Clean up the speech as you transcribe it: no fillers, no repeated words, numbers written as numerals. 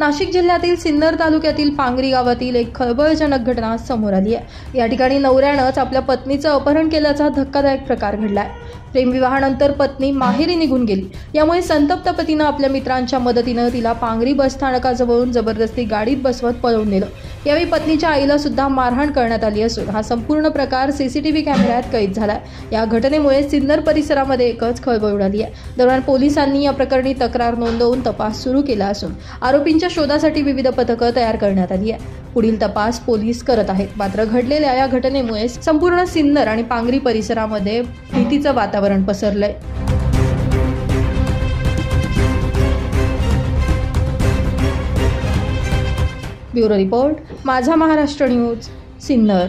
नाशिक जिल्ह्यातील सिन्नर तालुक्यातील पांगरी गावातील एक खळबळजनक घटना समोर आली आहे। या ठिकाणी नवऱ्यानंच आपल्या पत्नीचं अपहरण केल्याचा धक्कादायक प्रकार घडलाय। प्रेमविवाहानंतर पत्नी माहेरी निघून गेली। यामुळे संतप्त पतीनं आपल्या मित्रांच्या मदतीनं तिला पांगरी बस स्थानकाजवळून जबरदस्ती गाडीत बसवत पळवून नेलं। यावेळी पत्नीच्या आईला सुद्धा मारहाण करण्यात आली असून हा संपूर्ण प्रकार सीसीटीव्ही कॅमेऱ्यात कैद झालाय। या घटनेमुळे सिन्नर परिसरामध्ये एकच खळबळ उडाली आहे। दरम्यान पोलिसांनी या प्रकरणी तक्रार नोंदवून तपास सुरू केला असून आरोपींच्या शोधासाठी विविध पथकं तयार करण्यात आली आहे। पुढील तपास पोलीस करत आहेत। मात्र घडलेल्या या घटनेमुळे संपूर्ण सिन्नर आणि पांगरी परिसरामध्ये भीतीचं वातावरण पसरलंय। ब्युरो रिपोर्ट, माझा महाराष्ट्र न्यूज, सिन्नर।